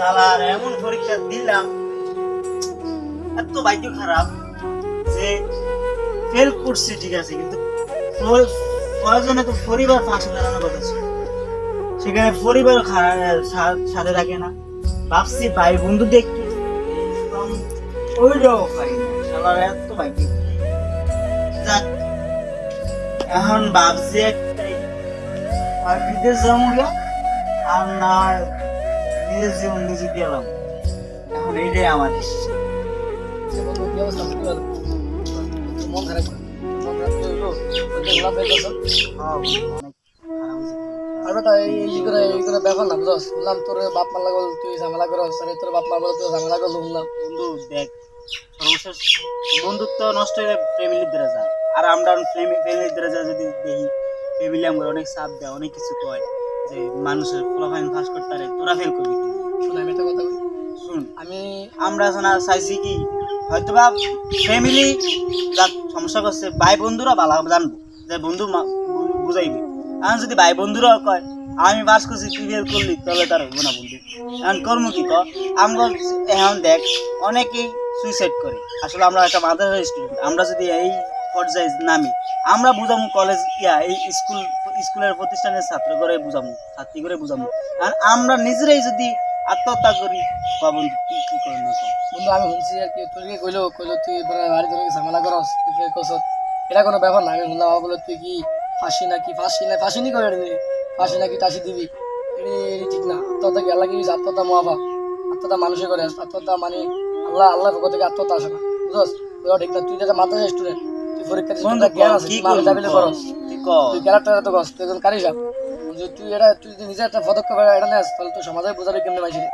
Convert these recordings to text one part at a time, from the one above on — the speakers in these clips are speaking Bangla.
শালার এমন পরীক্ষা দিলাম, এত ভাগ্য খারাপ যে ফেল করছি, ঠিক আছে, কিন্তু প্রয়োজনে তো পরিবার পাশে দাঁড়ানোর কথা ছিল, সেখানে পরিবার সাথে থাকে না। ভাবছি ভাই বন্ধু দেখি ওইটাও পাই না, শালার এত ভাগ্য। যাক, এখন ভাবছি একটাই, আর বিদেশ যাবো আর না নিজের জীবন নিজে গেলাম, এখন এইটাই আমার ইচ্ছা। মন খারাপ আর বেটা এই করে ব্যাপার না বুঝস, বললাম তোর বাপ মার লাগল তুই ঝামেলা করস, তোর বাপ মার বলে তুই ঝামেলা করলো বললাম। বন্ধু দেখ, সর্বশেষ বন্ধুত্ব নষ্ট হয়ে ফ্যামিলির দ্বারা যায়, আর আমরা ফ্যামিলির দ্বারা যায় যদি দেখি ফ্যামিলি আমরা অনেক চাপ দেয়, অনেক কিছু কয় যে মানুষের ফলাফল ফাঁস করতে পারে, তোরা ফেল করবি। শুন আমি একটা কথা বলি, শুন, আমি আমরা না চাইছি কি হয়তোবা ফ্যামিলি যার সমস্যা করছে ভাই বন্ধুরা ভালো জানবো যে বন্ধু বুঝাইবে। এখন যদি ভাই বন্ধুরা কয় আমি পাস করছি তুই ফেল করলি, তাহলে তার হইব না বন্ধু। এখন কর্ম কি আমরা এখন দেখ অনেকেই সুইসাইড করে, আসলে আমরা একটা মাদ্রাসার স্টুডেন্ট, আমরা যদি এই পর্যায়ে নামি আমরা বুঝামু কলেজ এই স্কুলের প্রতিষ্ঠানের ছাত্র করে বুঝামু, ছাত্রী করে বুঝামু। আর আমরা নিজেরাই যদি আত্মহত্যা করি, বন্ধু কি কি করে না বন্ধু আমি শুনছি আর কি তোকে কইলো তুই বাড়ি ধরে ঝামেলা করস তুই কস, এটা কোনো ব্যাপার না। আমি শুনলাম বলে তুই কি ফাঁসি নি করে দিবি, ফাঁসি নাকি টাসি দিবি, এটা ঠিক না। আত্মহত্যা কি আল্লাহ কি আত্মহত্যা মহাবা, আত্মহত্যা মানুষে করে, আত্মহত্যা মানে আল্লাহ পক্ষ থেকে আত্মহত্যা আসে না, বুঝস? ঠিক না, তুই যেটা মাদ্রাসা স্টুডেন্ট, তুই পরীক্ষা জ্ঞান আছে, করস, তুই ক্যারেক্টার তো কস, তুই একজন কারি সাহেব, তুই যদি নিজে একটা পদক্ষেপ এটা নেস তাহলে তুই সমাজে বোঝাবি কেমনি মাইছিস,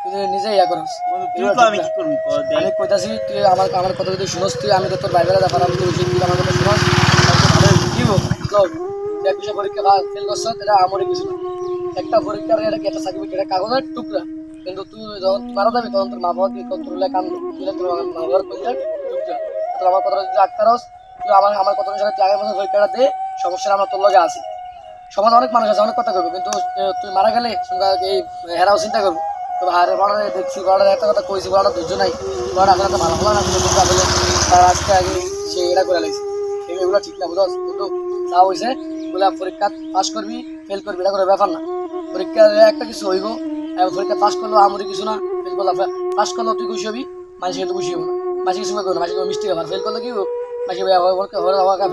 তুই নিজে ইয়া করস। আমি কইতাছি তুই আমার কথা যদি শুনস, তুই আমি তো তোর বাইরে ব্যাপার আমি তুই আমার কথা শুনস এক বিষয় পরীক্ষা ফেল করছ, এটা আমারই কিছু না। একটা পরীক্ষার এটা একটা সার্টিফিকেট, এটা কাগজের টুকরা, কিন্তু তুই যখন মারা যাবি তখন তোর মা বাবা কি তোর কান তুলে তোর মা বাবার কইলে টুকরা। তোর আমার কথা যদি আটকারস, তুই আমার কথা অনুসারে তুই আগের বছর পরীক্ষাটা দে, সমস্যা আমরা তোর লগে আছি। সমাজ অনেক মানুষ আছে, অনেক কথা করবে, কিন্তু তুই মারা গেলে এই হেরাও চিন্তা করবো তো হারে বড় দেখছি বড় একটা কথা কইছি, বড় ধৈর্য নাই, বড় এখন একটা ভালো ভালো না বলে তার আজকে আগে সে এটা করে লাগছে, এগুলো ঠিক না বুঝস? কিন্তু যা হয়েছে বলে পরীক্ষা পাস করবি ফেল করবি এটা করে ব্যাপার না, পরীক্ষা একটা কিছু হইব, পরীক্ষা পাস করলেও আমরি কিছু না, ফেল করলাম পাস করলেও তুই খুশি হবি, মানুষ কিন্তু খুশি হবো না, মানুষ কিছু করবো না, মানুষ মিষ্টি খাবার, ফেল করলে কি মাসি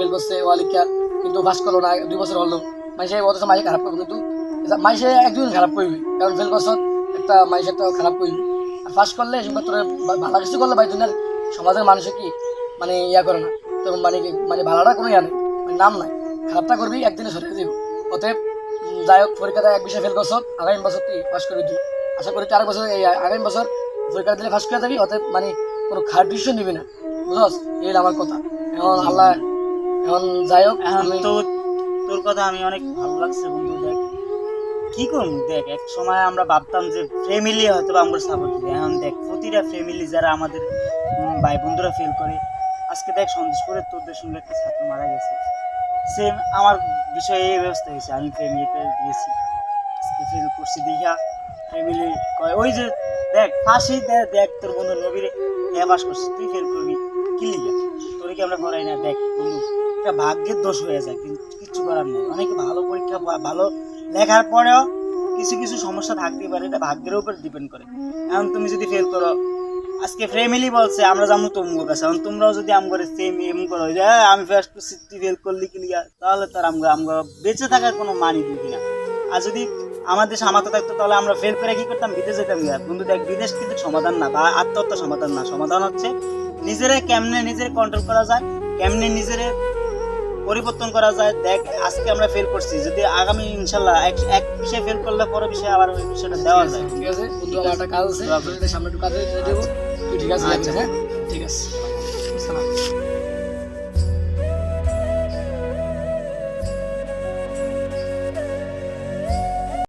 ফেল করছে ওয়ালিকা কিন্তু পাস করলো না 2 বছর হলো, মাসে অথচ মাসে খারাপ করবো, কিন্তু মাসে একদিন খারাপ করবি কারণ ফেল করছ একটা মাসে একটা খারাপ করবি, আর পাস করলে তোর ভালো কিছু করলে ভাই দুনিয়ার সমাজের মানুষে কি মানে ইয়া করে না, তো মানে ভালোটা কোনো ইয়া নেই, মানে নাম নাই, খারাপটা করবি একদিনে সরিয়ে দিব। অতএব যাই হোক পরীক্ষাটা এক বিষয়ে ফেল করছ, আগামী বছর তুই পাস করে দিবি, আশা করি তুই আরেক বছর এই আগামী বছর পরীক্ষা দিলে পাস করে যাবি। অতএব মানে কোনো খারাপ ডিসিশন নিবি না, বুঝস? এই আমার কথা। এখন আল্লাহ এখন যাই হোক, আমি তোর কথা আমি অনেক ভালো লাগছে বন্ধু। দেখ কি করবো, দেখ এক সময় আমরা ভাবতাম যে ফ্যামিলি হয়তো আমরা সাপোর্ট দিবে, এখন দেখ প্রতিটা ফ্যামিলি যারা আমাদের ভাই বন্ধুরা ফেল করে, আজকে দেখ সন্দেশপুরে তোদের সঙ্গে একটা ছাত্র মারা গেছে, সেম আমার বিষয়ে এই ব্যবস্থা হয়েছে, আমি ফ্যামিলিতে গেছি আজকে ফেল করছি দেখা ফ্যামিলি কয় ওই যে দেখ ফাঁসি দেখ তোর বন্ধু নবীরে পাস করছিস তুই ফেল করবি কি লিখা, তোর কি আমরা করাই না। দেখ বন্ধু এটা ভাগ্যের দোষ হয়ে যায়, কিন্তু কিছু করার নেই, অনেকে ভালো পরীক্ষা ভালো লেখার পরেও কিছু কিছু সমস্যা থাকতেই পারে, এটা ভাগ্যের উপর ডিপেন্ড করে। এখন তুমি যদি ফেল করো, আজকে ফ্যামিলি বলছে আমরা যাবো তোমার কাছে, এখন তোমরাও যদি আমগরে সেম এম করো যে আমি ফার্স্ট করছি তুই ফেল করলি কি লিখা, তাহলে তার আমরা বেঁচে থাকার কোনো মানি দিবি না। আর যদি আমাদের সামর্থ্য থাকতো তাহলে আমরা ফেল করে কি করতাম, বিদেশ যেতাম। বন্ধু দেখ বিদেশ কিন্তু সমাধান না, বা আত্মহত্যা সমাধান না, সমাধান হচ্ছে নিজেরা কেমনে নিজের কন্ট্রোল করা যায়, কেমনে নিজের পরিবর্তন করা যায়। দেখ আজকে আমরা ফেল করছি, যদি আগামী ইনশাল্লাহ এক বিষয়ে ফেল করলে পরে বিষয়ে আবার ওই বিষয়টা দেওয়া যায়। ঠিক আছে বন্ধু, আমার একটা কাজ আছে, সামনে একটু কাজে দেবো, তুই ঠিক আছে? হ্যাঁ ঠিক আছে।